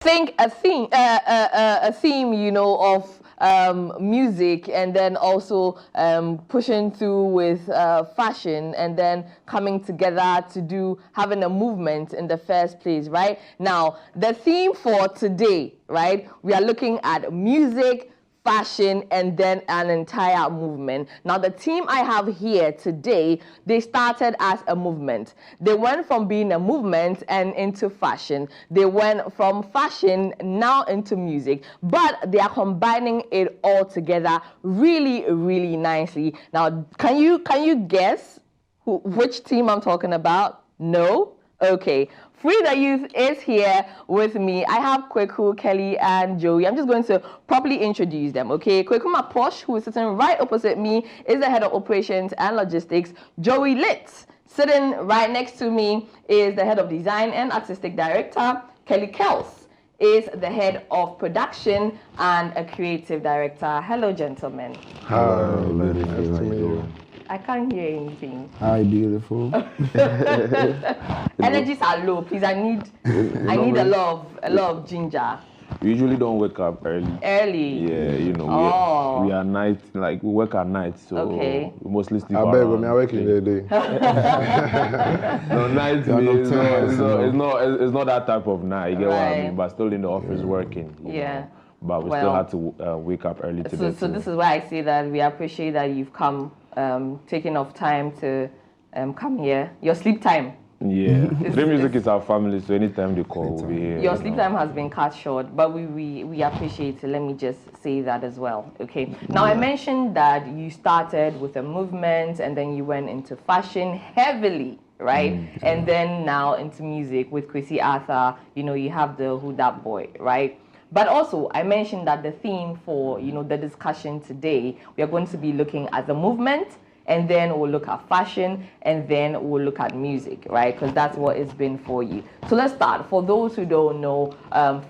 think a theme, you know, of music, and then also pushing through with fashion, and then coming together to do having a movement in the first place, right? Now, the theme for today, right? We are looking at music, fashion, and then an entire movement. Now, the team I have here today, they started as a movement. They went from being a movement and into fashion. They went from fashion now into music, but they are combining it all together really, really nicely. Now, can you guess which team I'm talking about? No? Okay. Free the Youth is here with me. I have Kweku, Kelly, and Joey. I'm just going to properly introduce them, okay? Kweku Maposh, who is sitting right opposite me, is the head of operations and logistics. Joey Litz, sitting right next to me, is the head of design and artistic director. Kelly Kels is the head of production and a creative director. Hello, gentlemen. Hello, ladies. Nice to meet you. I can't hear anything. Hi, beautiful. Energies are low, please. I need a lot of ginger. We usually don't wake up early. Early? Yeah, you know, we are night, like we work at night, so we mostly sleep around. I beg when I work in the day. No, night means it's not that type of night, you get what I mean? But still in the office working. Yeah. But we still had to wake up early today. So this is why I say that we appreciate that you've come, taking off time to come here. Your sleep time. Yeah, Dream Music is our family, so anytime they call, we'll be here. Your sleep time has been cut short, but we appreciate it. Let me just say that as well, okay? Now, I mentioned that you started with a movement, and then you went into fashion heavily, right? And then now into music with Chrissy Arthur. You know, you have the Who Dat Boy, right? But also, I mentioned that the theme for, you know, the discussion today, we are going to be looking at the movement, and then we'll look at fashion, and then we'll look at music, right? Because that's what it's been for you. So let's start. For those who don't know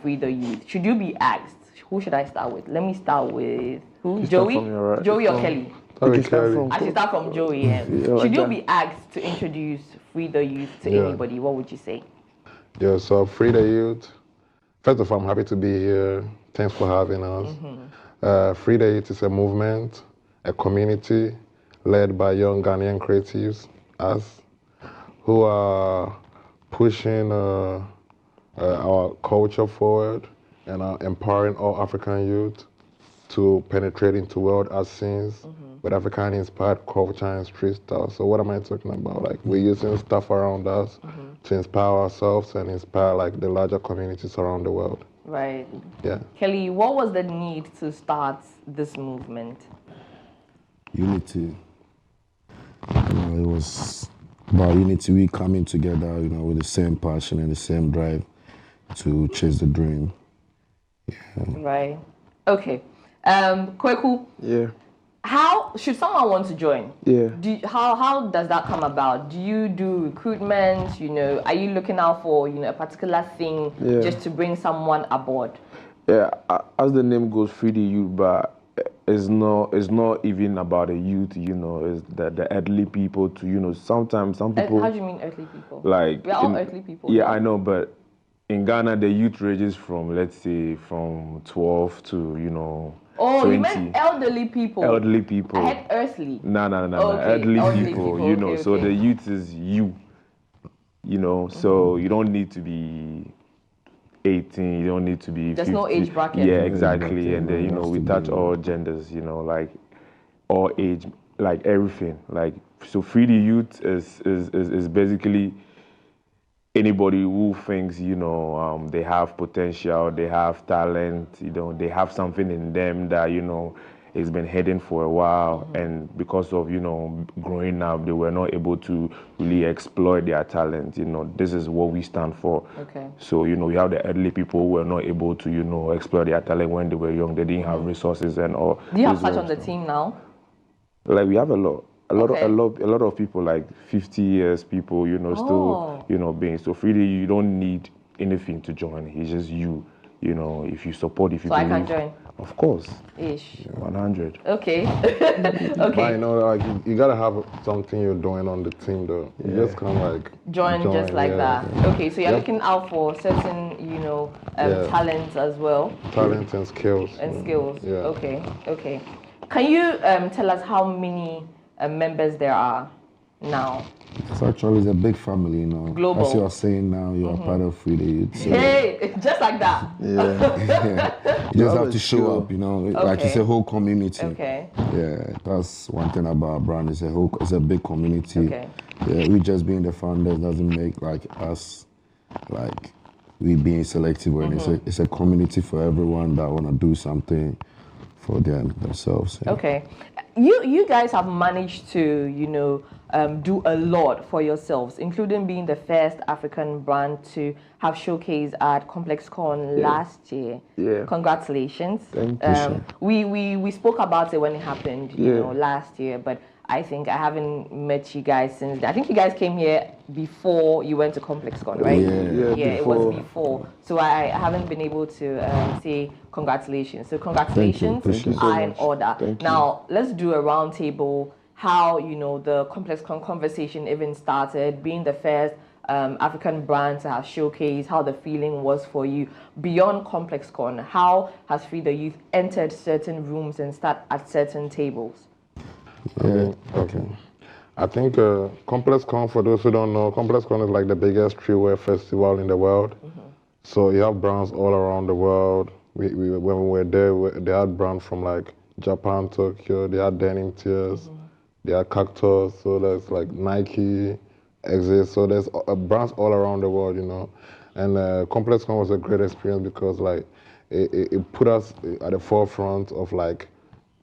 Free the Youth, should you be asked, who should I start with? Let me start with who? Joey? Right. Joey or Kelly? I should start from Joey. Yeah. Should you be asked to introduce Free the Youth to anybody, what would you say? Yeah, so Free the Youth. First of all, I'm happy to be here. Thanks for having us. Free the Youth is a movement, a community, led by young Ghanaian creatives, us, who are pushing our culture forward and are empowering all African youth to penetrate into world art scenes with African-inspired culture and street style. So what am I talking about? Like, we're using stuff around us to inspire ourselves and inspire like the larger communities around the world. Right. Yeah. Kelly, what was the need to start this movement? Unity. It was about unity, we coming together, you know, with the same passion and the same drive to chase the dream. Yeah. Right. Okay. Kweku. Yeah. How should someone want to join? Yeah. How does that come about? Do you do recruitment? You know, are you looking out for, you know, a particular thing just to bring someone aboard? Yeah, as the name goes, Free the Youth, but it's not even about the youth, you know, it's the elderly people to, you know, sometimes some people... How do you mean earthly people? Like... We are all earthly people. Yeah, I know, but in Ghana, the youth ranges from, let's say, from 12 to, you know... Oh, 20. you meant elderly people. Elderly people. I had earthly. No. Okay, Elderly people, you know, okay. So the youth is you know, so you don't need to be 18, you don't need to be 50. There's no age bracket. Yeah, exactly. And then, you know, we touch all genders, you know, like all age, like everything. Like, so Free the Youth is basically anybody who thinks, you know, they have potential, they have talent, you know, they have something in them that, you know, it's been hidden for a while, and because of, you know, growing up, they were not able to really exploit their talent. You know, this is what we stand for. Okay. So, you know, we have the elderly people who were not able to, you know, explore their talent when they were young. They didn't have resources and all. Do you have such on the team now? Like, we have a lot of people, like 50 years people, you know, still, you know, being so freely. You don't need anything to join. It's just you you know, if you support, if you So I believe. can join? Of course. Ish. 100. Okay. But Okay. you know, like you gotta have something you're doing on the team, though. You just can't like Join just like yeah. that. Okay, so you're Yep. looking out for certain, you know, talents as well. Talent and skills. And skills. Yeah. Okay, okay. Can you tell us how many members there are now? It's actually a big family, you know. Global. As you are saying now, you are part of Free the Youth. So Hey, just like that. you just have to show up, you know. Like it's a whole community. Okay. Yeah, that's one thing about our brand. It's a big community. Okay. Yeah, we just being the founders doesn't make like us like we being selective. Or it's a community for everyone that wanna do something for themselves. Yeah. Okay. You guys have managed to, you know, do a lot for yourselves, including being the first African brand to have showcase at ComplexCon last year. Yeah. Congratulations. Thank you. We spoke about it when it happened, you know, last year, but I think I haven't met you guys since then. I think you guys came here before you went to ComplexCon, right? Yeah, it was before. So I haven't been able to say congratulations. So congratulations are in order. Now, let's do a round table, how, you know, the ComplexCon conversation even started, being the first African brand to have showcased, how the feeling was for you. Beyond ComplexCon, how has Free the Youth entered certain rooms and sat at certain tables? Yeah. Okay. I think ComplexCon, for those who don't know, ComplexCon is like the biggest streetwear festival in the world. So you have brands all around the world. When we were there, they had brands from like Japan, Tokyo. They had Denim Tears. They had Cactus. So there's like Nike, Exist. So there's brands all around the world, you know. And ComplexCon was a great experience because like it put us at the forefront of like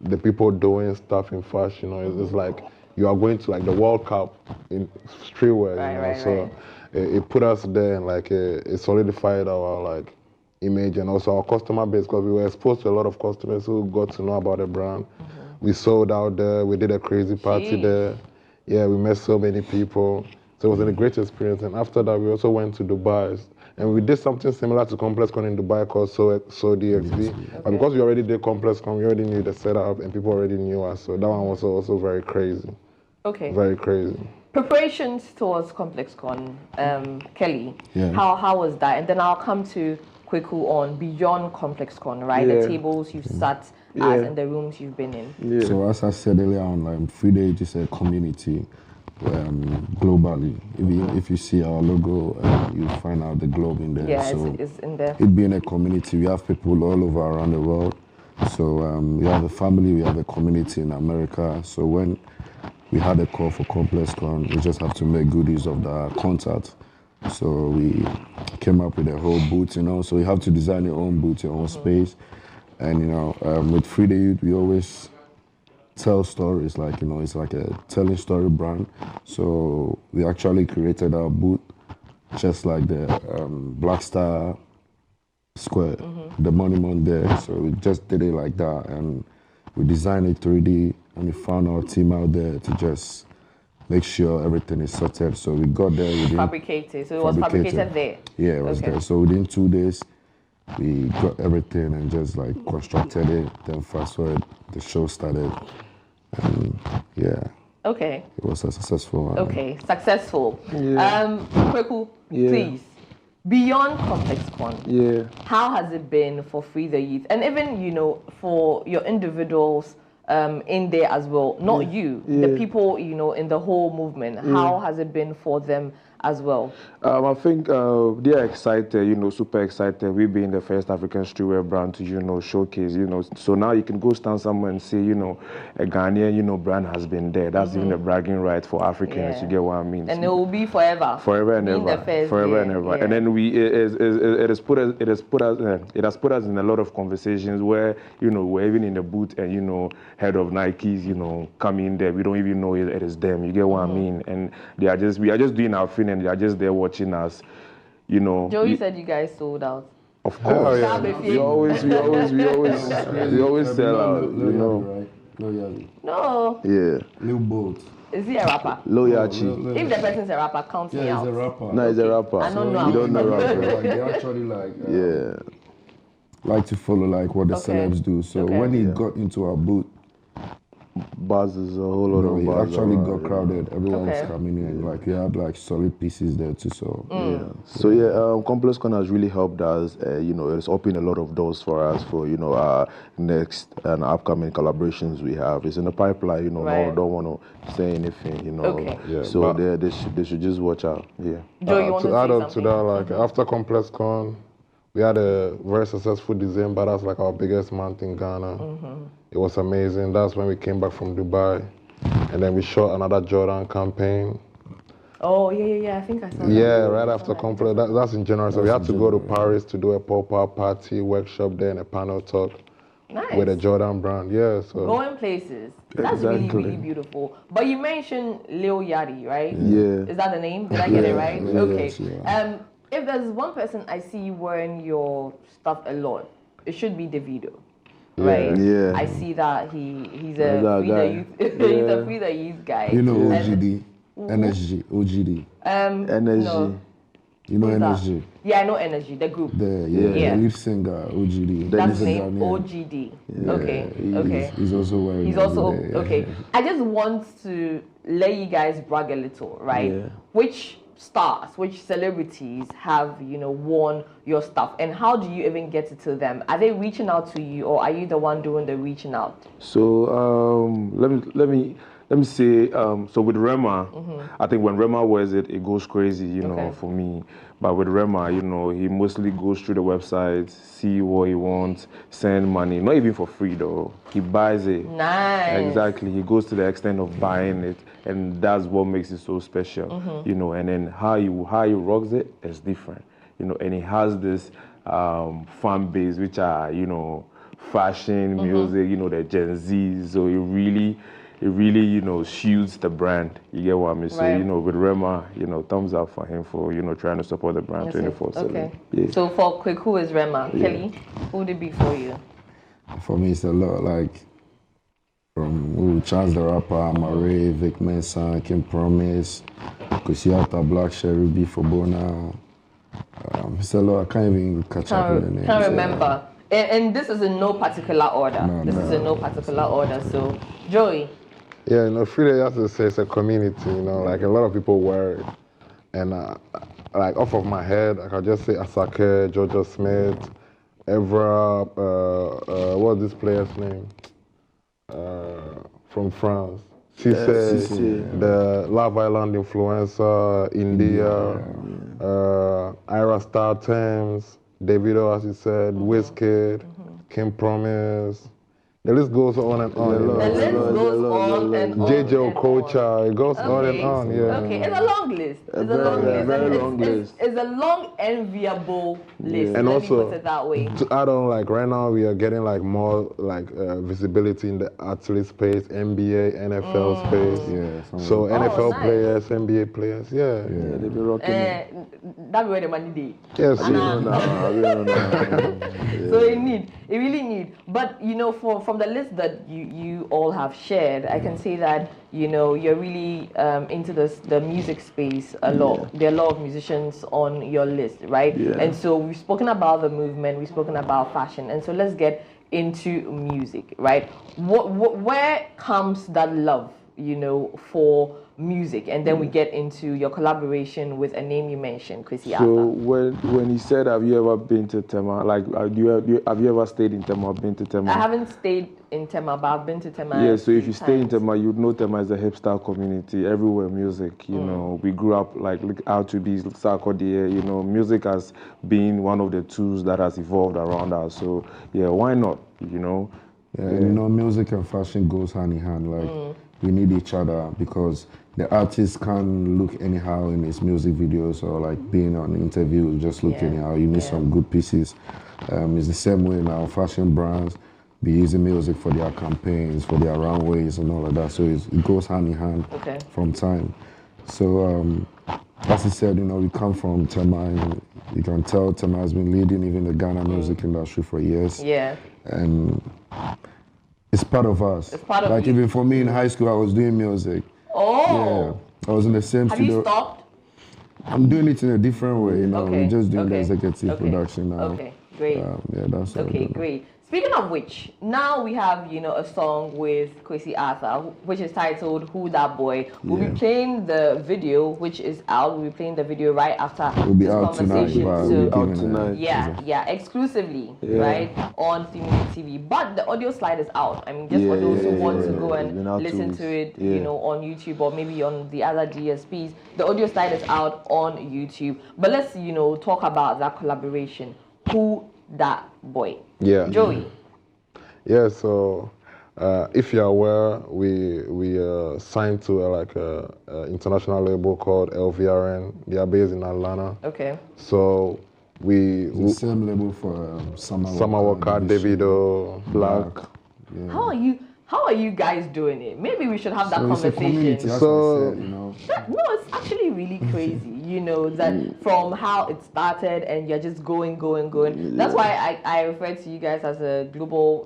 the people doing stuff in fashion. You know, it's like you are going to like the World Cup in streetwear. So it put us there and like it solidified our like image and also our customer base because we were exposed to a lot of customers who got to know about the brand. We sold out there. We did a crazy party there. Yeah, we met so many people. So it was a great experience. And after that, we also went to Dubai. And we did something similar to ComplexCon in Dubai called So DXB. But because we already did ComplexCon, we already knew the setup and people already knew us. So that one was also very crazy. Okay. Very crazy. Preparations towards ComplexCon, Kelly, Yeah. how was that? And then I'll come to Kweku on beyond ComplexCon, right? The tables you've sat at and the rooms you've been in. So as I said earlier on, like Free the Youth is a community globally. If you see our logo, you find out the globe in there. Yeah, so it's in there. it being a community, we have people all over around the world. So we have a family, we have a community in America. So when we had a call for ComplexCon, we just have to make good use of the contact. So we came up with a whole booth, you know. So you have to design your own booth, your own space. And, you know, with Free the Youth, we always tell stories, like, you know, it's like a telling story brand. So we actually created our booth just like the Black Star Square, the monument there. So we just did it like that. And we designed it 3D and we found our team out there to just make sure everything is sorted. So we got there within... Fabricated. So it was fabricated there? Yeah, it was there. So within 2 days, we got everything and just like constructed it. Then fast forward, the show started. And yeah. Okay. It was a successful one. Okay, successful. Kweku, please. Beyond ComplexCon, how has it been for Free the Youth? And even, you know, for your individuals in there as well, not you, the people, you know, in the whole movement, how has it been for them as well? I think they're excited, you know, super excited. We being the first African streetwear brand to, you know, showcase, you know. So now you can go stand somewhere and say, you know, a Ghanaian, you know, brand has been there. That's even a bragging right for Africans. You get what I mean? And it will be forever. Forever and being ever. The first, forever and ever. And then it has put us in a lot of conversations where, you know, we're even in the booth and, you know, head of Nikes, you know, come in there. We don't even know it is them. You get what I mean? And we are just doing our thing and they are just there watching us, you know. Joey said you guys sold out. Of course. We always sell out, you know. Loyalty. No. Yeah. Lil Bolt. Is he a rapper? Loyalty. If the person's a rapper, count me out. He's a rapper. No, he's a rapper. I don't know. You don't know rapper. Like, they actually like... Yeah. like to follow like what the celebs do. So when he got into our booth, Buzz is a whole lot of it buzz. actually around, got crowded. Everyone was Okay. coming in. Like we had like solid pieces there too. So So ComplexCon has really helped us. It's opened a lot of doors for us for our next and upcoming collaborations we have. It's in the pipeline. Right. No, don't want to say anything. Okay. Yeah, So but- they should just watch out. Yeah. Joe, you want to to add say on something? to that, like after ComplexCon, we had a very successful December. That's like our biggest month in Ghana. It was amazing. That's when we came back from Dubai, and then we shot another Jordan campaign. Oh, yeah. I think I saw that. Yeah, right after Complex. That's in January. So we had to go to Paris to do a pop-up party workshop there and a panel talk Nice. with a Jordan brand. Yeah, so Going places. That's really, really beautiful. But you mentioned Lil Yachty, right? Yeah. Is that the name? Did I get it right? yeah, Okay. yeah. If there's one person I see wearing your stuff a lot, it should be Davido. Right? Yeah. I see that he's That's a our Free the guy. Youth he's a Free the Youth guy. you know And, OGD, NSG, OGD. Energy. no. You know Who's that? NSG. Yeah, I know Energy, the group. The lead singer OGD. That's He's his a name, Ghanaian. OGD. Yeah, Okay. He's also wearing. He's it also today, yeah. okay. I just want to let you guys brag a little, right? Yeah. Which stars, which celebrities have worn your stuff, and how do you even get it to them? Are they reaching out to you, or are you the one doing the reaching out? So let me say, so with Rema, I think when Rema wears it, it goes crazy, Okay. for me. But with Rema, he mostly goes through the website, see what he wants, send money, not even for free though. He buys it. Nice. Exactly. He goes to the extent of buying it, and that's what makes it so special, and then how he rocks it is different, and he has this fan base, which are, fashion, music, the Gen Z, so it really, shields the brand. You get what I mean? So, Right. with Rema, thumbs up for him for, trying to support the brand 24/7. Okay. Yeah. So for quick, who is Rema? Kelly, who would it be for you? For me, it's a lot like from Chance the Rapper, Marie, Vic Mensa, Kim Promise, Kusiata, Black Sherry, B for Bona. It's a lot. I can't even catch up with the names. Can't remember. And this is in no particular order. No, This is in no particular order. So, Joey. yeah, Frida, you have to say it's a community. Like a lot of people wear it, and like off of my head, I can just say Asake, Jojo Smith, Evra. What's this player's name? From France. Cisse, the Love Island influencer, India, Ira Star Thames, Davido, as you said, Wizkid, Kim Promise. The list goes on and on. The list goes on and on. JJ and Okocha, it goes on. on and on, yeah. Okay, it's a long list. It's a long list. very long list. It's a long, enviable list. And Let also, me put it that way. to add on, like right now we are getting like more like visibility in the athlete space, NBA, NFL space. Yeah, So NFL nice. players, NBA players, yeah. Yeah, they be rocking it. That where the money day. Yes, We don't know. So it really need. But from the list that you all have shared, I can say that you're really into the music space a lot. There are a lot of musicians on your list, right? Yeah. And so we've spoken about the movement, we've spoken about fashion, and so let's get into music, right? Where comes that love, for music? And then we get into your collaboration with a name you mentioned, Chrissy So Arthur. when he said, "Have you ever been to Tema?" Like, have you ever stayed in Tema? Been to Tema? I haven't stayed in Tema, but I've been to Tema. Yeah, so a if few you stay in times. Tema, you'd know Tema is a hipster community. Everywhere music, we grew up like look out to these Sarkodie, music has been one of the tools that has evolved around us. So yeah, why not? Yeah, music and fashion goes hand in hand. Like we need each other because the artist can't look anyhow in his music videos or like being on interviews, just look anyhow. You need some good pieces. It's the same way now. Fashion brands be using music for their campaigns, for their runways and all of that. So it goes hand in hand from time. So as he said, we come from Tema, and you can tell Tema has been leading even the Ghana music industry for years. Yeah. And it's part of us. It's part of like you. even for me in high school, I was doing music. Oh. Yeah, I was in the same Have studio. you stopped? I'm doing it in a different way. Okay, We're just doing the okay, executive okay, production now. okay. Great. Yeah, that's all. Okay, great. Speaking of which, now we have, a song with Kwesi Arthur, which is titled Who That Boy. We'll be playing the video, which is out. We'll be playing the video right after this conversation. Tonight, out tonight. Yeah, exclusively, right, on TV. But the audio slide is out. I mean, just for those who want to go and listen to it, on YouTube or maybe on the other DSPs, the audio slide is out on YouTube. But let's, talk about that collaboration. Who That Boy? Yeah. Joey. Yeah, so if you're aware, we signed to a international label called LVRN. They are based in Atlanta. Okay. So the same label for Summer Walker, Davido, Black. Yeah. How are you guys doing it? Maybe we should have that It's a community, conversation. as So- I said, No, it's actually really crazy, that from how it started and you're just going. That's why I refer to you guys as a global,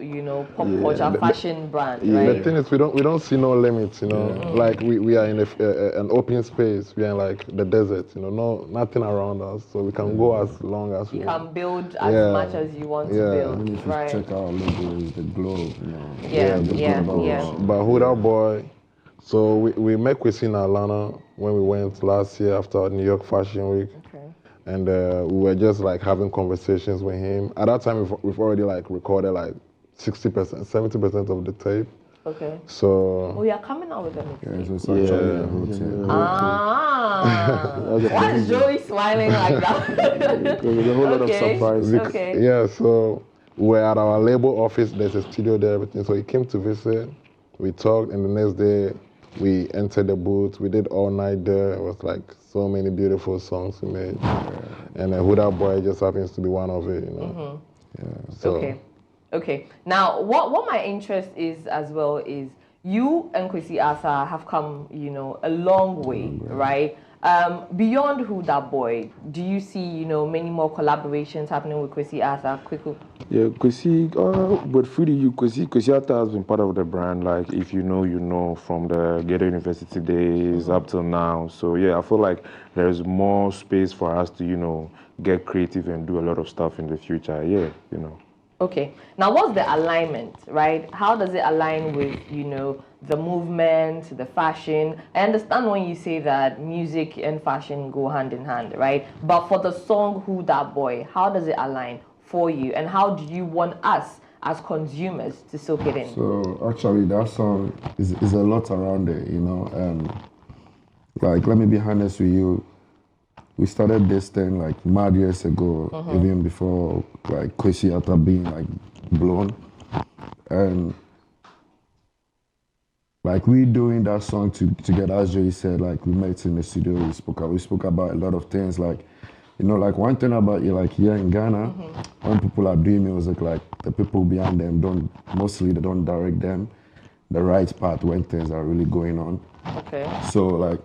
pop culture fashion brand, right? The thing is, we don't see no limits, Like we are in an open space. We are in like the desert, nothing around us, so we can go as long as You we can build as much as you want to build, Even if you right? check our logo, is the globe, Yeah. But Who That Boy? So we met Kwesi in Atlanta when we went last year after New York Fashion Week. Okay. And we were just like having conversations with him. At that time, we've already like recorded like 60%, 70% of the tape. Okay. So Oh, you're coming out with a mixtape. Yeah, so it's actually a whole thing. Why is Joey smiling like that? There's a whole lot of Okay. surprises. Okay. yeah, so we're at our label office. There's a studio there, everything. So he came to visit. We talked, and the next day we entered the booth. We did all night there. It was like so many beautiful songs we made. And Who That Boy just happens to be one of it, Yeah. So, Okay. Now, what my interest is as well is you and Kwesi Arthur have come, a long way, right? Beyond Who That Boy, do you see, many more collaborations happening with Kwesi Arthur? Quickly. Yeah, Kwesi, but free to you, Kwesi Arthur has been part of the brand. Like, if you know, from the Ghetto University days up till now. So yeah, I feel like there's more space for us to, get creative and do a lot of stuff in the future. Yeah, Okay. Now, what's the alignment, right? How does it align with, the movement, the fashion? I understand when you say that music and fashion go hand in hand, right? But for the song Who That Boy, how does it align for you? And how do you want us as consumers to soak it in? So actually, that song is a lot around it, Like, let me be honest with you. We started this thing like mad years ago, even before like Kwesi Arthur being like blown, and like we doing that song together. As Joey said, like we met in the studio. We spoke about a lot of things. Like, like one thing about you, like here in Ghana, when people are doing music, like the people behind them they don't direct them the right path when things are really going on. Okay. So like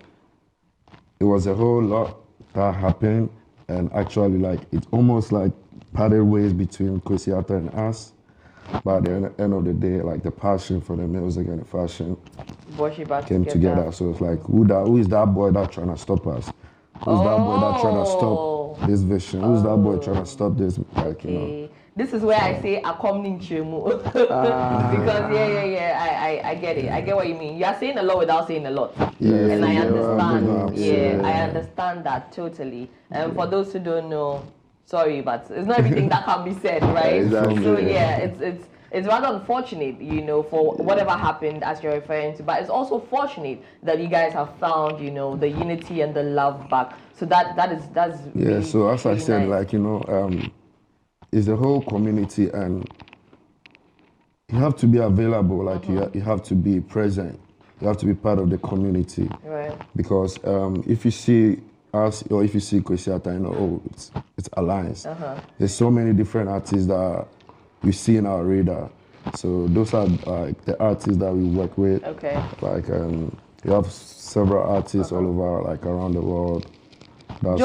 it was a whole lot that happened, and actually like it almost like parted ways between Kwesi Arthur and us. But at the end of the day, like the passion for the music and the fashion came together. So it's like, who is that boy that trying to stop us? Who's that boy that trying to stop this vision? Who's that boy trying to stop this? Like, This is where I say "akomning chemu" because I get it. I get what you mean. You are saying a lot without saying a lot, and I understand. I understand that totally. And for those who don't know, sorry, but it's not everything that can be said, right? Exactly. So yeah, it's rather unfortunate, for whatever happened as you're referring to, but it's also fortunate that you guys have found, the unity and the love back. So that's really, so as I said, nice. like it's the whole community, and you have to be available. Like you have to be present. You have to be part of the community. Right. Because if you see us or if you see Kwesi Arthur, it's Alliance. There's so many different artists that we see in our radar. So those are like the artists that we work with. Okay. Like you have several artists all over, like around the world. That's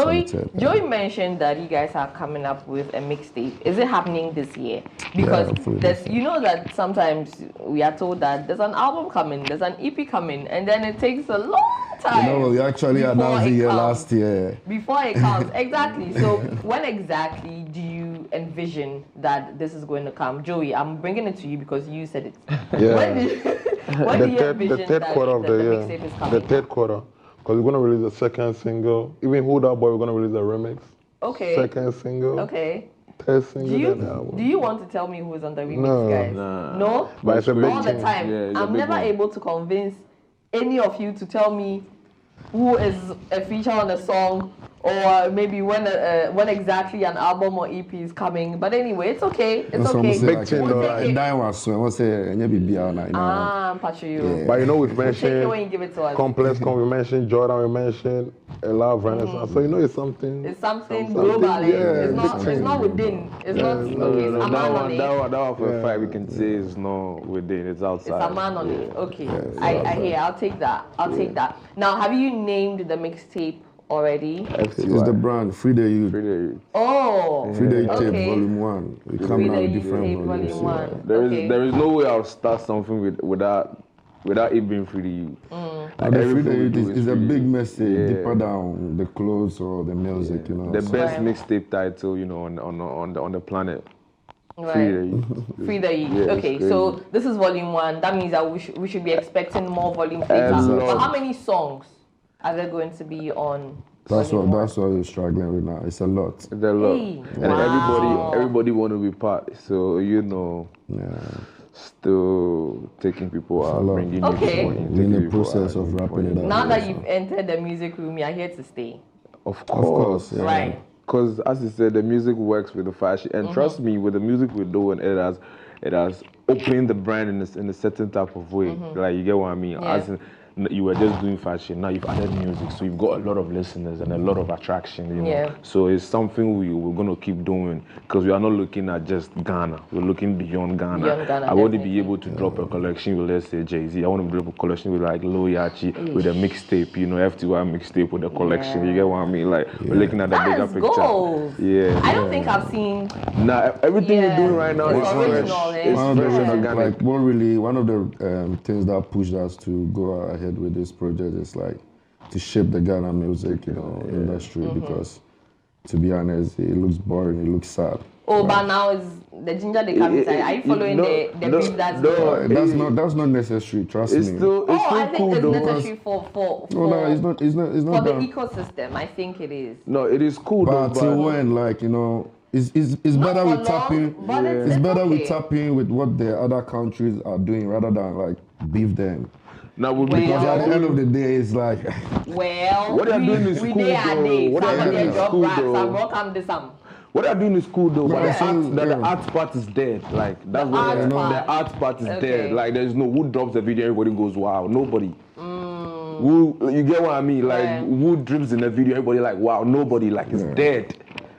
Joey mentioned that you guys are coming up with a mixtape. Is it happening this year? Because there's, that sometimes we are told that there's an album coming, there's an EP coming, and then it takes a long time. We actually announced it last year. Before it comes, exactly. So when exactly do you envision that this is going to come? Joey, I'm bringing it to you because you said it. Yeah. When do you envision the third that quarter of the year. mixtape is coming? The third quarter. Because we're going to release the second single. Even Who That Boy, we're going to release a remix. Okay. Second single. Okay. Third single, then album. Do you want to tell me who's on the remix, No. guys? Nah. No? But it's a big All the thing. time. Yeah, it's a I'm big never one. able to convince any of you to tell me who is a feature on a song or maybe when exactly an album or EP is coming. But anyway, it's okay. It's okay. Big thing, though. We'll take it. Pacho you. But you know, we've Take it when you mentioned give it to us. ComplexCon, we mentioned Jordan, we mentioned a lot of Renaissance. So you know it's something. It's something global. It's not within. It's not okay. It's a man on it. That one for a fact we can say is not within, it's outside. It's a man on it. Okay. I hear. I'll take that. Take that. Now, have you named the mixtape already? It's the brand, Free the Youth. Oh. Free the Youth Okay. Tape Volume 1. We Free come the out with Youth different Tape volumes. Volume 1. There is no way I'll start something without it being free to you. And the Free the everything we Youth do is a free. big message, Yeah. deeper down the clothes or the music, you know. The so- best Right. mixtape title, on the planet. Right. Free the Youth. Free the Youth. Yeah, it's Okay, crazy. so this is volume 1. That means that we should be expecting more volumes later. lot. But how many songs are there going to be on? That's volume what we're struggling with now. It's a lot. There are a lot. Hey, And wow. everybody want to be part. So still taking people out, lot. bringing Okay. new people in. We're in taking the people process out, of wrapping it up. Now that you've entered the music room, you're here to stay. Of Of course, yeah. Right. Because as you said, the music works with the fashion, and trust me, with the music we're doing, it has opened the brand in a certain type of way. Like you get what I mean? Yeah. As in, you were just doing fashion, now you've added music, so you've got a lot of listeners and a lot of attraction. You know? Yeah. So it's something we're gonna keep doing because we are not looking at just Ghana. We're looking beyond Ghana. Beyond Ghana, I want to definitely. be able to drop a collection with, let's say, Jay-Z. I want to drop a collection with like Lil Yachty with a mixtape. FTY mixtape with a collection. You get what I mean? Like we're looking at the bigger That's picture. goals. Yeah. I don't think I've seen. Nah, everything Yeah. we're doing right now It's is original, fresh. eh? It's One of the fresh and reasons, organic. one of the things that pushed us to go ahead with this project is like to shape the Ghana music, industry because, to be honest, it looks boring, it looks sad. Oh, but now is the ginger they come inside. Are you following the brief that's going on? That's not necessary. Trust It's me. still I think cool it's though. necessary for No, it's not. It's for not the that. ecosystem. I think it is. No, it is cool though. But till when, it's better for we tap in. long, but It's it's better we okay. tap in with what the other countries are doing rather than like beef them. Now we'll Well, be Because at the end of the day, it's like Well, What they are we, doing is we cool, day are though. day. What they are Some of doing them is drop cool, rap, though. some welcome this some. what they're doing is cool though. But Yeah. the art part is dead. Like that's The what art part. the art part is Okay. dead. Like there's no who drops the video, everybody goes wow. Nobody. Who you get what I mean? Like Right. who drips in the video, everybody like wow. Nobody like it's dead.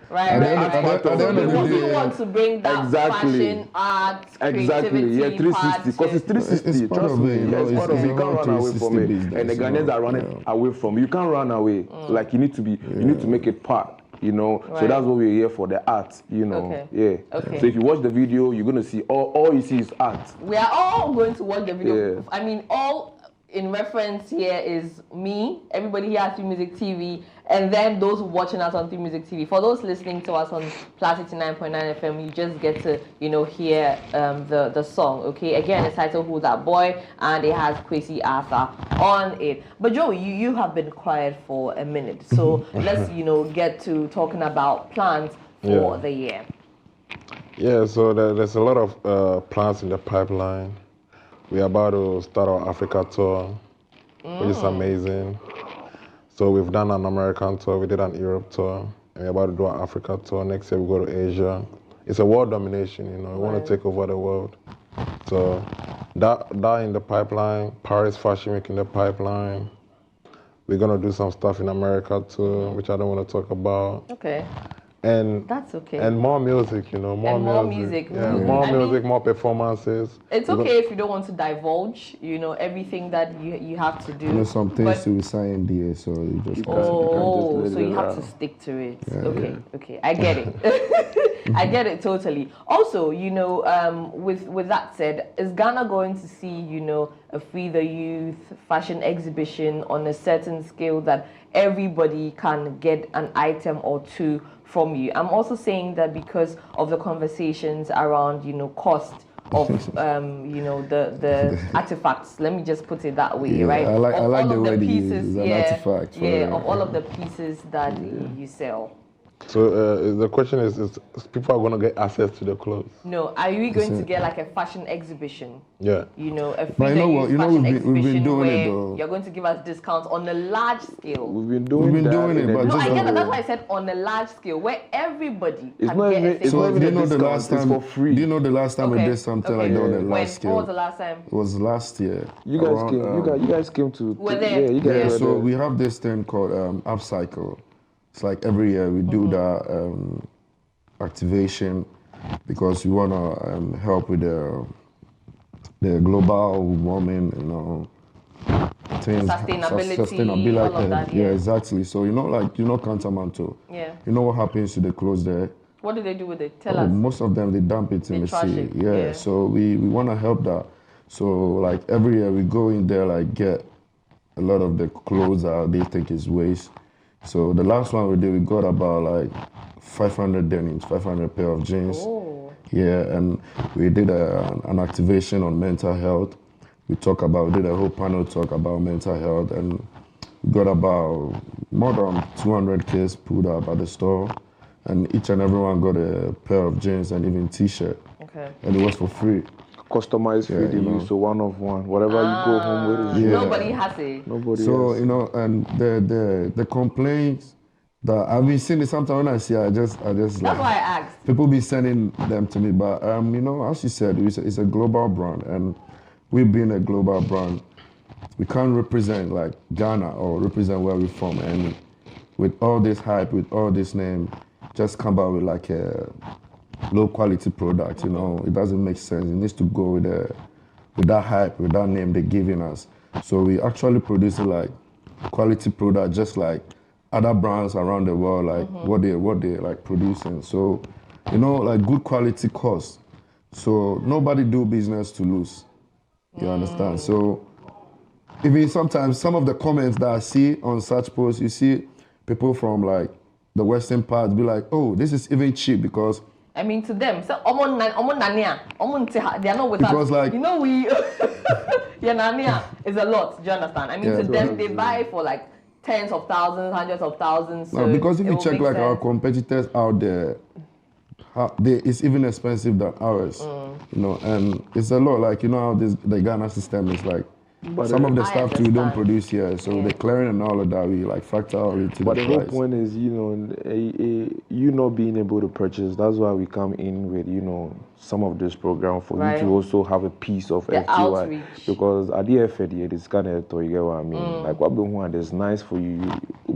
Right, At the right, end- right. at the- at the So end of the you day- want to bring that Exactly. fashion, art, Exactly, yeah, creativity 360. Because it's 360. It's part Trust of it, me, you know, it's part of it. You it's can't all run away from 360 it. business, And the you Ghanaians know, are running away from you. You can't run away. Like you need to make it part. So Right. that's what we're here for, the art. Okay. Yeah. Okay. So if you watch the video, you're gonna see all you see is art. We are all going to watch the video. Yeah. I mean, all in reference here is me, everybody here at 3 Music TV, and then those watching us on 3 Music TV. For those listening to us on Plus 89.9 FM, you just get to, hear the song, okay? Again, it's titled Who's That Boy, and it has Kwesi Arthur on it. But Joey, you have been quiet for a minute, so let's, get to talking about plans for the year. Yeah, so there's a lot of plans in the pipeline. We're about to start our Africa tour, which is amazing. So we've done an American tour, we did an Europe tour, and we're about to do an Africa tour. Next year we go to Asia. It's a world domination, we want to take over the world. So that in the pipeline, Paris Fashion Week in the pipeline. We're gonna do some stuff in America too, which I don't want to talk about. Okay. And That's okay. And more music, more music. Yeah, more music, more performances. It's okay if you don't want to divulge, everything that you have to do. some things to sign NDA, so you just Oh, just so let you it have out. to stick to it. Okay, I get it. I get it totally. Also, with that said, is Ghana going to see, a Free the Youth fashion exhibition on a certain scale that everybody can get an item or two from you. I'm also saying that because of the conversations around, cost of the artifacts. Let me just put it that way, right? I like all the of way the you pieces, use an artifact. of all of the pieces that you sell. So the question is people are going to get access to the clothes? No, are we going to get like a fashion exhibition? Yeah. A But you know what? fashion We've been exhibition doing where it though. you're going to give us discounts on a large scale. We've been doing it, but No, just I get that. on That's why I said on a large scale where everybody It's can not get even- a it's thing. not So even do you a know the discount, last it's time? for free. Do you know the last time we Okay, did something okay. like that on a When large scale? what was the last time? It was last year. You guys around, came. You guys came to. Were there? Yeah, you guys Yeah, were so there. we have this thing called Upcycle. It's like every year we do that activation because we want to help with the global warming, things, Sustainability, all of that, yeah, yeah. exactly. So Cantamanto. Yeah. You know what happens to the clothes there? What do they do with it? Tell us. Most of them they dump it in They the trash sea. it, Yeah. yeah. So we want to help that. So like every year we go in there like get a lot of the clothes that they think is waste. So the last one we did, we got about like 500 denims, 500 pair of jeans. Oh. Yeah, and we did an activation on mental health. We did a whole panel talk about mental health, and we got about more than 200 kids pulled up at the store, and each and everyone got a pair of jeans and even t-shirt, Okay. and it was for free. Customized Yeah, free to you know. use, so one of one. Whatever you go home with is Yeah. yours. Nobody has it. Nobody So else. and the complaints that I've been seeing it sometimes when I see it, I just That's like, why I asked. people be sending them to me, but as you said, it's a global brand, and we being a global brand, we can't represent like Ghana or represent where we're from, and with all this hype, with all this name, just come out with like a low quality product. It doesn't make sense. It needs to go with that hype, with that name they're giving us. So we actually produce like quality product, just like other brands around the world, like what they like producing. So, like good quality cost. So nobody do business to lose. You understand? So even sometimes some of the comments that I see on such posts, you see people from like the western part be like, "Oh, this is even cheap because." I mean, to them, so they are not with Because, us. like- We, yeah, nania is a lot. Do you understand? I mean, Yeah, to so- them, they buy for like tens of thousands, hundreds of thousands. So No, because if it you will check make like our sense. competitors out there, it's even expensive than ours. And it's a lot. Like how the Ghana system is like. Some of the I stuff too we don't understand. produce here, so the clearing and all of that we like factor all into But the the whole price. point is, you not being able to purchase. That's why we come in with, some of this program for Right. you to also have a piece of The FTY. outreach. Because at the FD, it's kind of, you get what I mean? Like, what one is nice for you.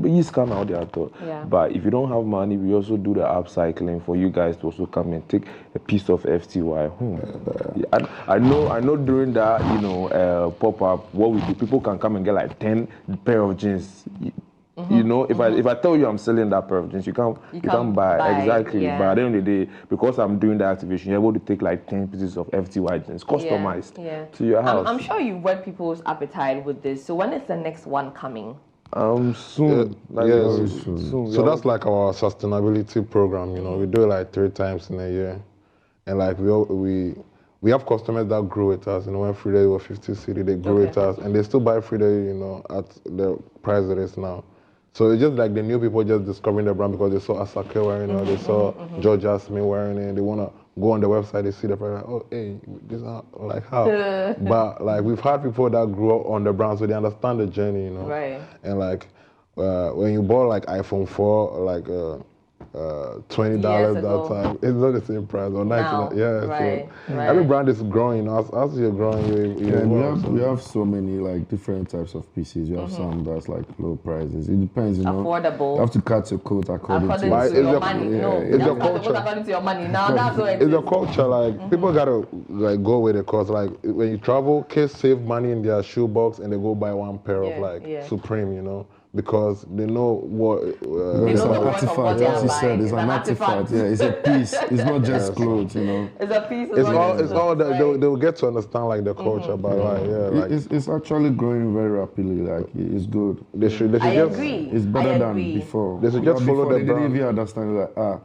You scan out there, Yeah. But if you don't have money, we also do the upcycling for you guys to also come and take a piece of FTY home. I know during that, pop up, what we do, people can come and get like 10 pair of jeans. If I tell you I'm selling that pair of jeans, you can't buy. Exactly. yeah. But at the end of the day, because I'm doing the activation, you're able to take like 10 pieces of FTY jeans, customized Yeah. to your house. I'm sure you've whet people's appetite with this. So when is the next one coming? Soon. Yes. Soon. So that's like our sustainability program. We do it like 3 times in a year, and like we have customers that grow with us. When Frida was 50 city, they grew with us, and they still buy Frida, at the price it is now. So it's just like the new people just discovering the brand because they saw Asake wearing it, they saw George Jasmine wearing it. They wanna go on the website, they see the price, like, oh, hey, this is like how. But like we've had people that grew up on the brand, so they understand the journey, Right. And like when you bought like iPhone 4, like $20 Years that ago. time, it's not the same price or Now, $19. Yeah, right, so right. every brand is growing. As you're growing, you Yeah, evolve, we have so many like different types of pieces. You have some that's like low prices. It depends, Affordable. You have to cut your coat according According to Why, to is your your- money. yeah, No, it's you your have to culture. vote according to your money. Now that's what it It's a is. culture, like people gotta like go with it, cause like when you travel, kids save money in their shoebox and they go buy one pair of Yeah, like yeah. Supreme, because they know what. They It's know an the worth of what artifact, they as are you buying. said. It's It's an an artifact. artifact. Yeah, it's a piece. It's not just clothes, you know. It's a piece. It's all. It's all. Right. They'll get to understand like the culture, but like It's actually growing very rapidly. Like it's good. they should. They should I just. agree. It's better I than agree. before. They should just follow before the they didn't brand. even understand like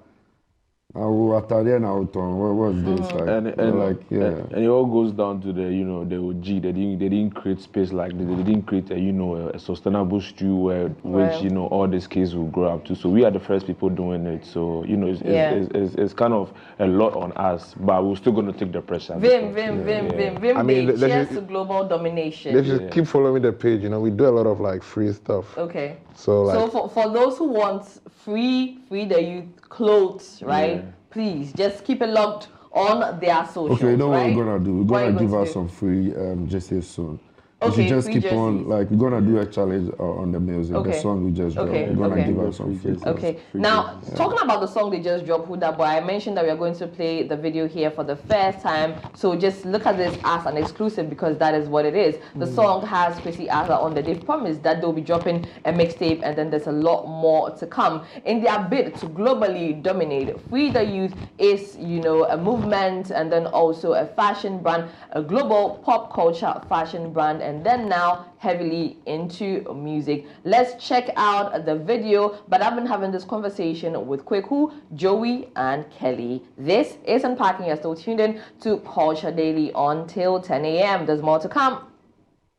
I will attire now what's this like? And it all goes down to the the OG. They didn't create space like they didn't create a sustainable stew where which all these kids will grow up to. So we are the first people doing it. So it's kind of a lot on us, but we're still going to take the pressure. Vim. I mean, cheers to global domination. They should keep following the page. We do a lot of like free stuff. Okay. So like. So for those who want free the youth clothes, right? Please just keep it locked on their socials. Okay, you know right? what we're gonna do? We're What are gonna you give going out to some free jerseys soon. We Okay, should just free keep jerseys. on, like, we're gonna do a challenge on the music, Okay. the song we just dropped. Okay, We're gonna okay. give out some free clothes. Okay. Now, talking about the song they just dropped, Huda Boy, I mentioned that we are going to play the video here for the first time. So just look at this as an exclusive because that is what it is. The song has Chrissy Arthur on there. They've promised that they'll be dropping a mixtape and then there's a lot more to come. In their bid to globally dominate, Free the Youth is, a movement and then also a fashion brand, a global pop culture fashion brand, and then now heavily into music. Let's check out the video, but I've been having this conversation with Kweku, Joey, and Kelly. This is Unpacking. You're still tuned in to Culture Daily until 10 a.m. There's more to come.